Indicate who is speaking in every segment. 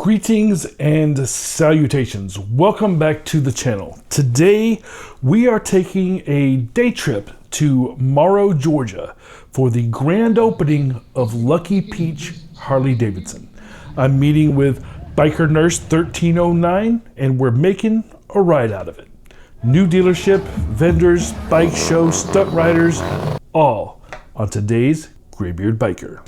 Speaker 1: Greetings and salutations. Welcome back to the channel. Today we are taking a day trip to Morrow, Georgia for the grand opening of Lucky Peach Harley Davidson. I'm meeting with Biker Nurse 1309 and we're making a ride out of it. New dealership, vendors, bike show, stunt riders, all on today's Graybeard Biker.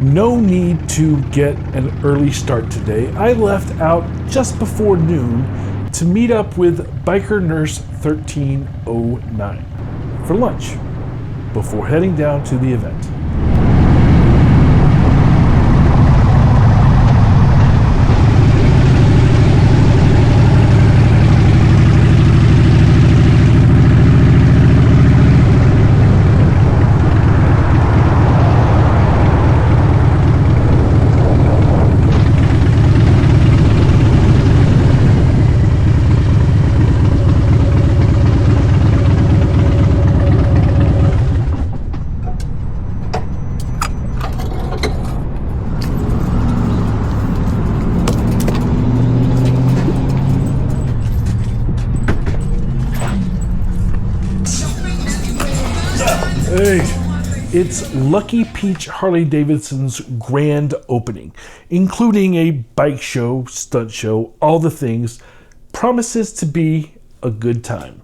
Speaker 1: No need to get an early start today. I left out just before noon to meet up with Biker Nurse 1309 for lunch before heading down to the event. Hey, it's Lucky Peach Harley Davidson's grand opening, including a bike show, stunt show, all the things. Promises to be a good time.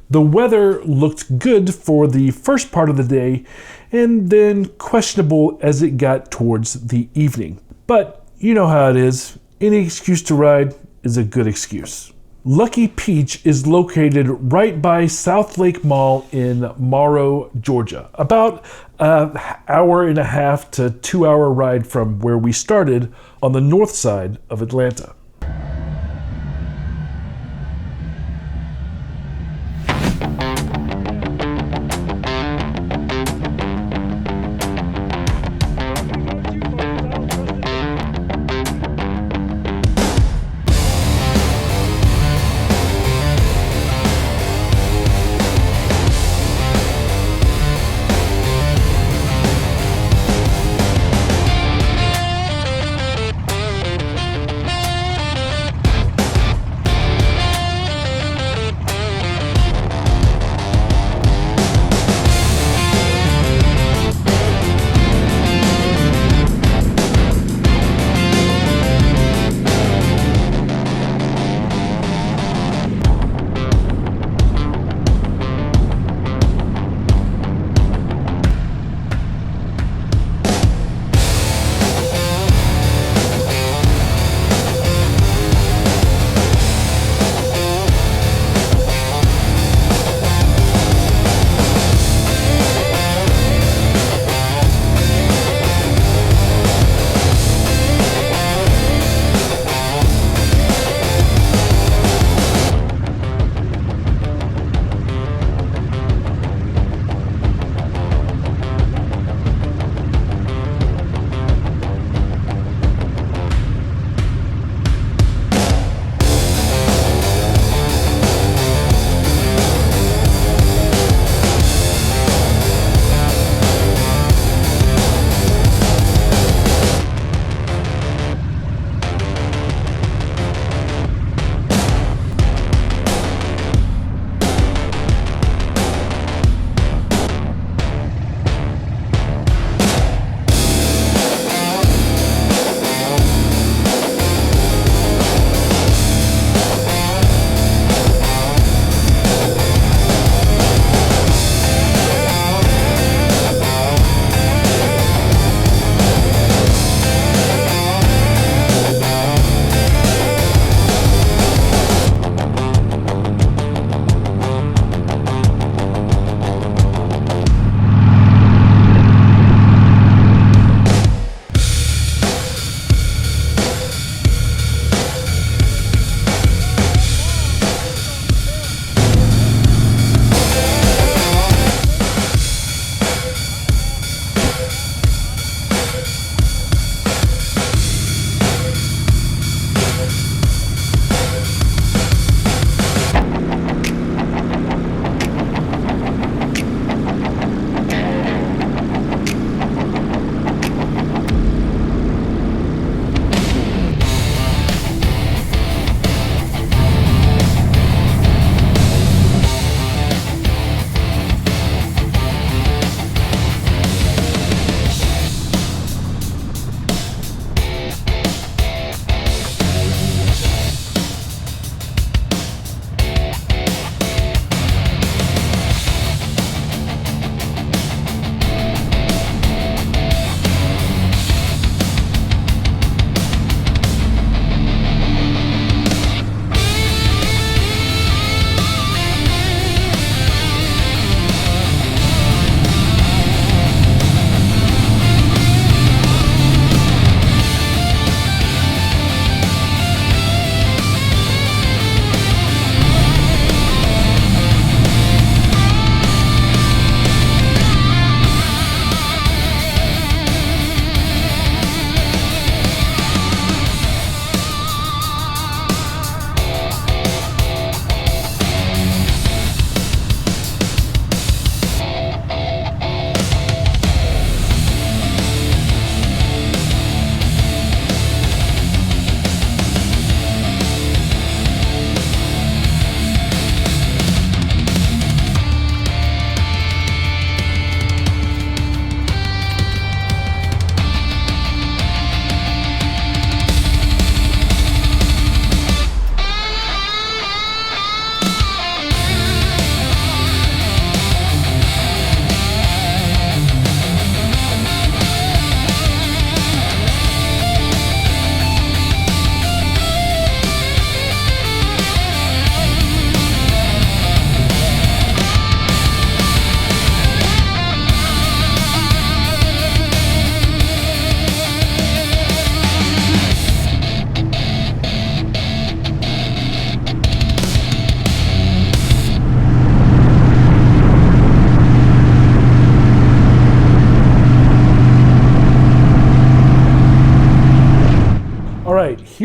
Speaker 1: The weather looked good for the first part of the day and then questionable as it got towards the evening. But you know how it is. Any excuse to ride is a good excuse. Lucky Peach is located right by Southlake Mall in Morrow, Georgia. About an hour and a half to 2 hour ride from where we started on the north side of Atlanta.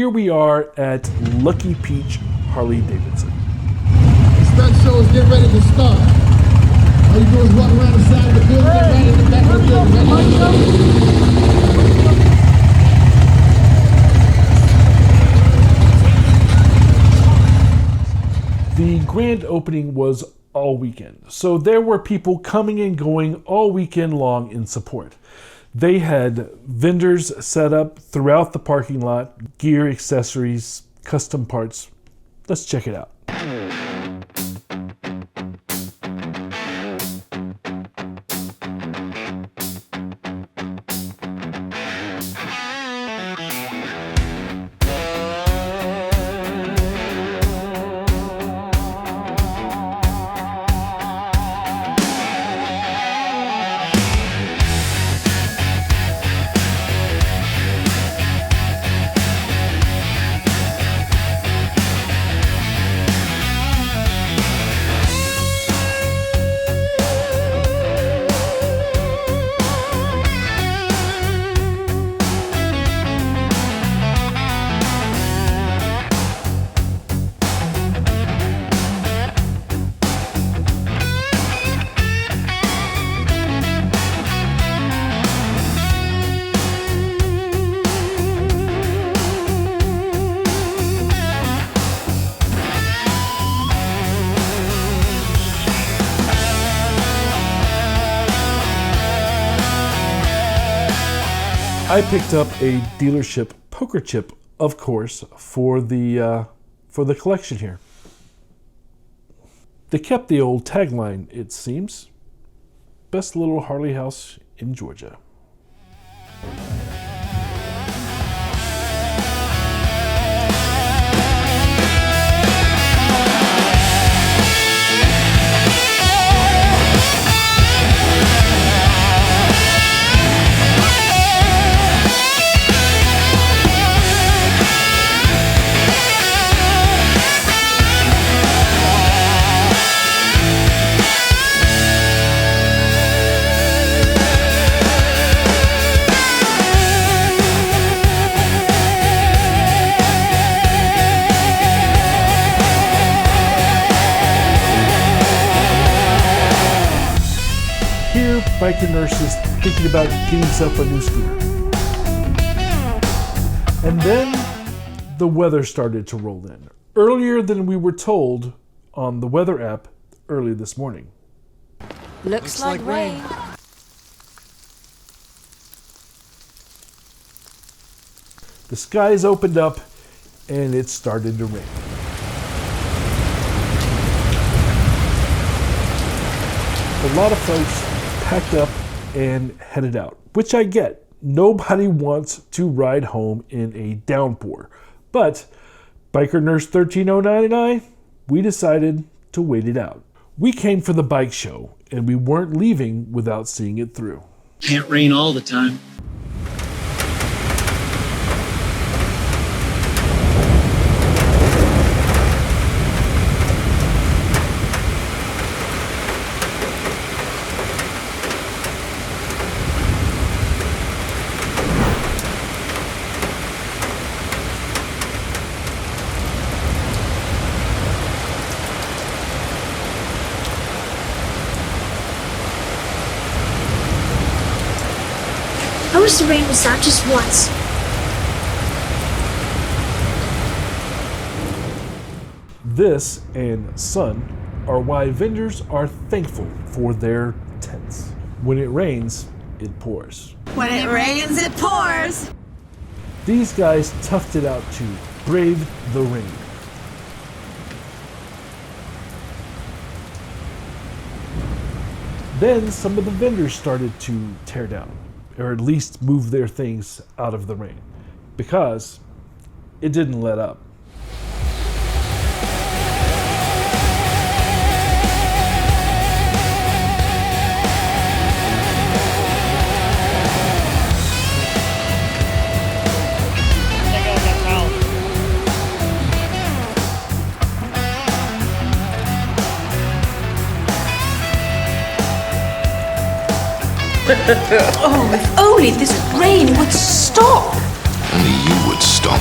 Speaker 1: here we are at Lucky Peach Harley Davidson.
Speaker 2: The stunt show is getting ready to start. All you do is walk around the side of the building, right in the back of the building.
Speaker 1: The grand opening was all weekend, so there were people coming and going all weekend long in support. They had vendors set up throughout the parking lot, gear, accessories, custom parts. Let's check it out. I picked up a dealership poker chip, of course, for the collection here. They kept the old tagline, it seems. Best little Harley house in Georgia. Here, biker nurse is thinking about getting himself a new scooter. And then the weather started to roll in, earlier than we were told on the weather app early this morning.
Speaker 3: Looks like rain.
Speaker 1: The skies opened up and it started to rain. A lot of folks packed up and headed out, which I get. Nobody wants to ride home in a downpour. But Biker Nurse 1309 and I, we decided to wait it out. We came for the bike show, and we weren't leaving without seeing it through.
Speaker 4: Can't rain all the time.
Speaker 5: I wish the rain was out just once.
Speaker 1: This and sun are why vendors are thankful for their tents. When it rains, it pours.
Speaker 3: When it rains, it pours.
Speaker 1: These guys toughed it out to brave the rain. Then some of the vendors started to tear down, or at least move their things out of the rain, because it didn't let up.
Speaker 5: Oh, if only this rain would stop!
Speaker 6: Only you would stop.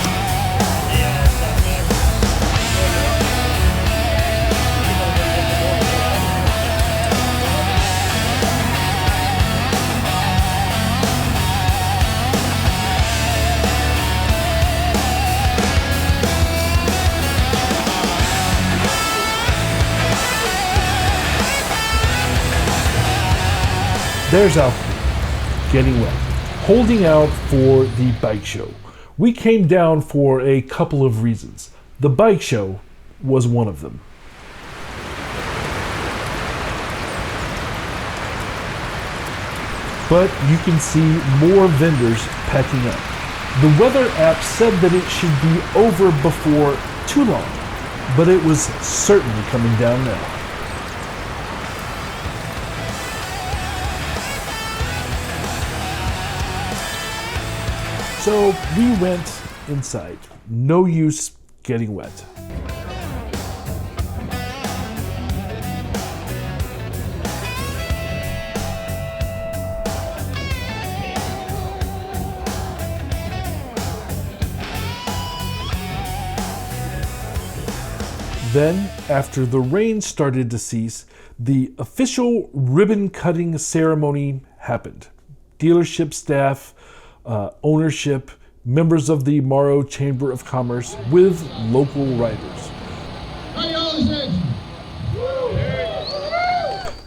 Speaker 1: There's Alchemy, getting wet, holding out for the bike show. We came down for a couple of reasons. The bike show was one of them. But you can see more vendors packing up. The weather app said that it should be over before too long, but it was certainly coming down now. So we went inside. No use getting wet. Then, after the rain started to cease, the official ribbon-cutting ceremony happened. Dealership staff, ownership, members of the Morrow Chamber of Commerce with local riders.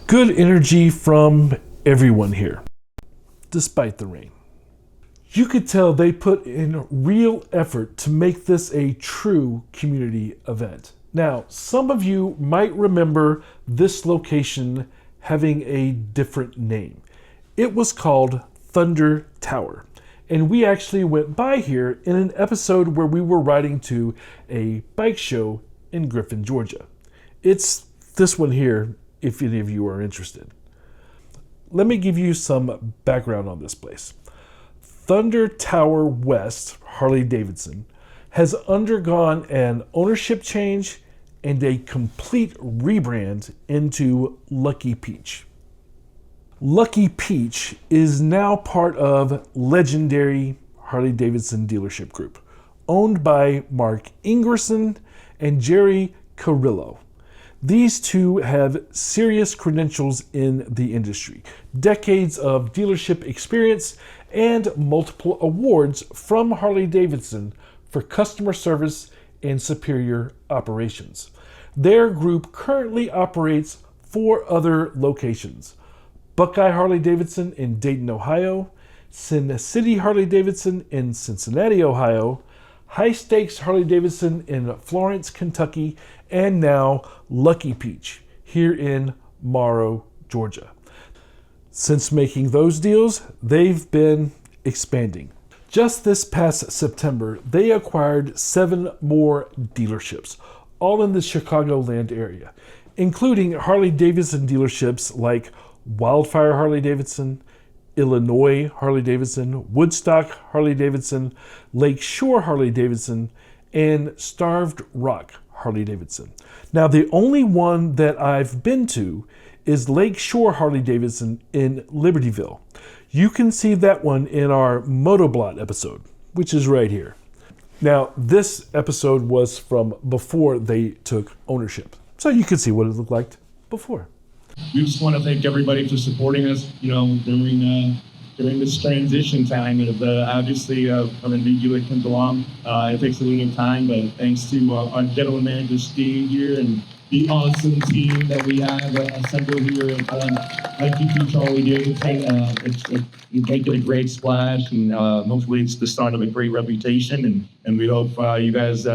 Speaker 1: Good energy from everyone here, despite the rain. You could tell they put in real effort to make this a true community event. Now, some of you might remember this location having a different name. It was called Thunder Tower, and we actually went by here in an episode where we were riding to a bike show in Griffin, Georgia. It's this one here, if any of you are interested. Let me give you some background on this place. Thunder Tower West Harley Davidson has undergone an ownership change and a complete rebrand into Lucky Peach. Lucky Peach is now part of legendary Harley Davidson dealership group, owned by Mark Ingerson and Jerry Carrillo. These two have serious credentials in the industry, decades of dealership experience, and multiple awards from Harley Davidson for customer service and superior operations. Their group currently operates 4 other locations: Buckeye Harley Davidson in Dayton, Ohio, Sin City Harley Davidson in Cincinnati, Ohio, High Stakes Harley Davidson in Florence, Kentucky, and now Lucky Peach here in Morrow, Georgia. Since making those deals, they've been expanding. Just this past September, they acquired 7 more dealerships, all in the Chicagoland area, including Harley Davidson dealerships like Wildfire Harley Davidson, Illinois Harley Davidson, Woodstock Harley Davidson, Lake Shore Harley Davidson, and Starved Rock Harley Davidson. Now, the only one that I've been to is Lake Shore Harley Davidson in Libertyville. You can see that one in our Motoblot episode, which is right here. Now, this episode was from before they took ownership, so you can see what it looked like before.
Speaker 6: We just want to thank everybody for supporting us, during this transition time. And obviously, when a new dealer comes along, it takes a little time, but thanks to our general manager, Steve, here, and the awesome team that we have assembled here at Lucky Peach Harley Davidson. It's making a great splash, and hopefully it's the start of a great reputation, and we hope you guys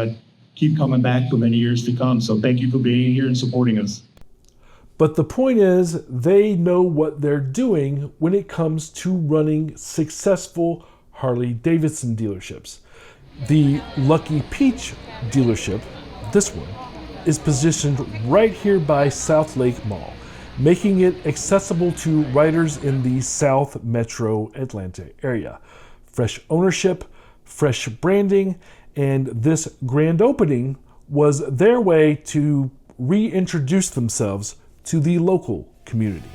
Speaker 6: keep coming back for many years to come. So thank you for being here and supporting us.
Speaker 1: But the point is, they know what they're doing when it comes to running successful Harley Davidson dealerships. The Lucky Peach dealership, this one, is positioned right here by Southlake Mall, making it accessible to riders in the South Metro Atlanta area. Fresh ownership, fresh branding, and this grand opening was their way to reintroduce themselves to the local community.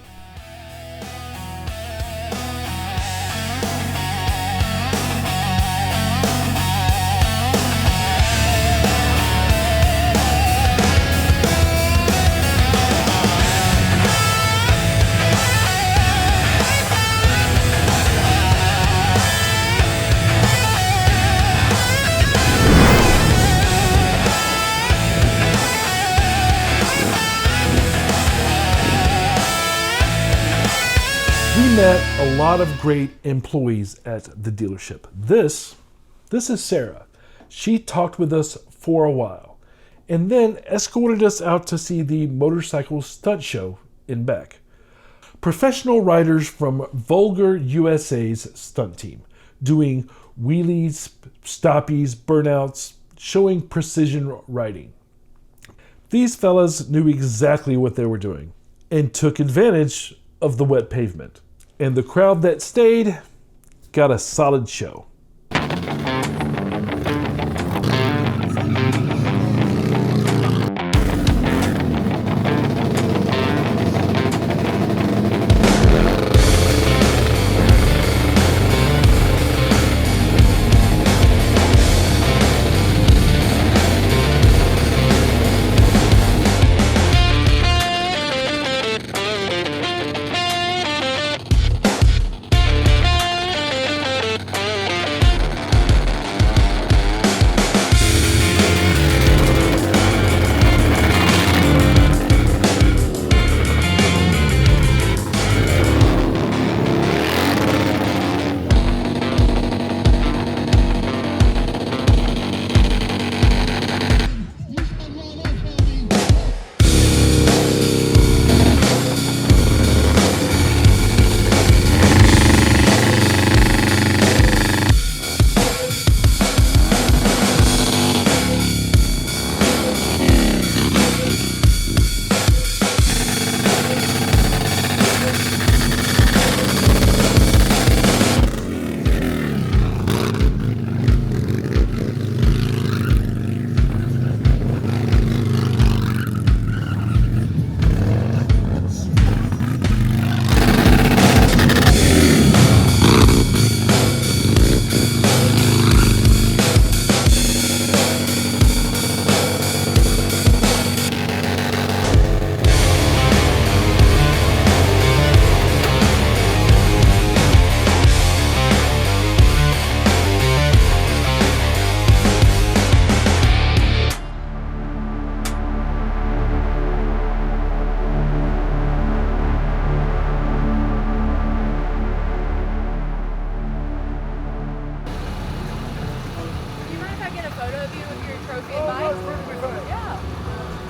Speaker 1: We met a lot of great employees at the dealership. This is Sarah. She talked with us for a while and then escorted us out to see the motorcycle stunt show in Beck. Professional riders from Vulgar USA's stunt team, doing wheelies, stoppies, burnouts, showing precision riding. These fellas knew exactly what they were doing and took advantage of the wet pavement. And the crowd that stayed got a solid show.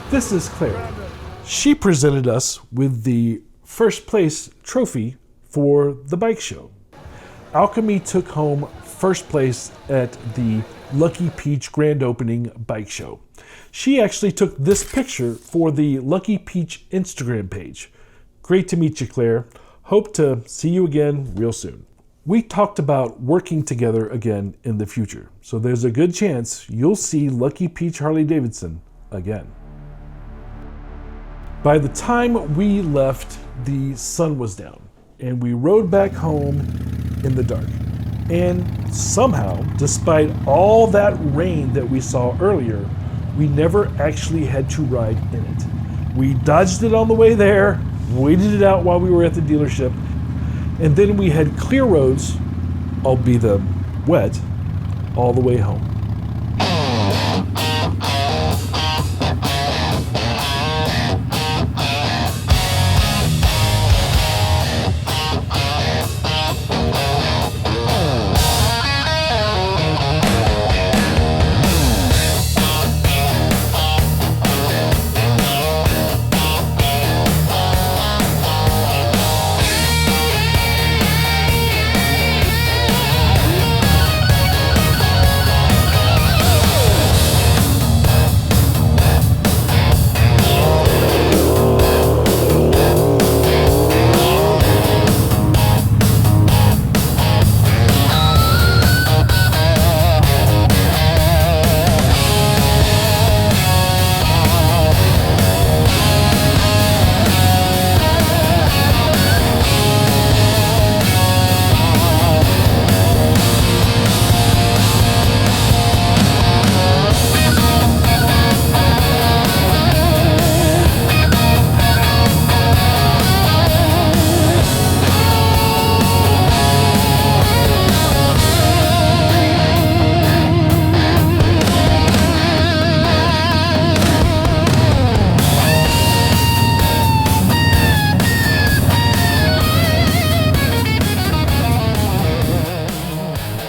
Speaker 1: This is Claire. She presented us with the first place trophy for the bike show. Alchemy took home first place at the Lucky Peach grand opening bike show. She actually took this picture for the Lucky Peach Instagram page. Great to meet you, Claire. Hope to see you again real soon. We talked about working together again in the future, so there's a good chance you'll see Lucky Peach Harley Davidson again. By the time we left, the sun was down, and we rode back home in the dark. And somehow, despite all that rain that we saw earlier, we never actually had to ride in it. We dodged it on the way there, waited it out while we were at the dealership, and then we had clear roads, albeit wet, all the way home.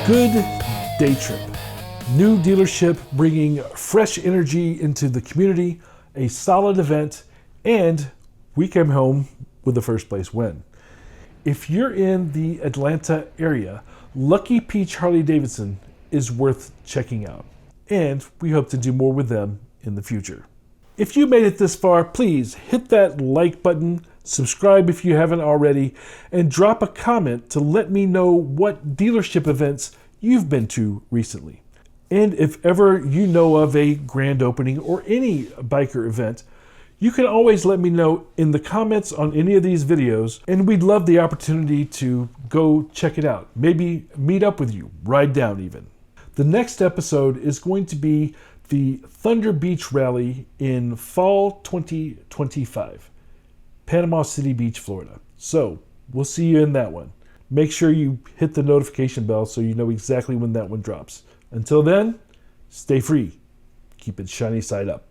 Speaker 1: good day trip. New dealership bringing fresh energy into the community, a solid event, and we came home with the first place win. If you're in the Atlanta area, Lucky Peach Harley Davidson is worth checking out, and we hope to do more with them in the future. If you made it this far, please hit that like button, subscribe if you haven't already, and drop a comment to let me know what dealership events you've been to recently. And if ever you know of a grand opening or any biker event, you can always let me know in the comments on any of these videos, and we'd love the opportunity to go check it out. Maybe meet up with you, ride down even. The next episode is going to be the Thunder Beach Rally in fall 2025, Panama City Beach, Florida. So we'll see you in that one. Make sure you hit the notification bell so you know exactly when that one drops. Until then, stay free. Keep it shiny side up.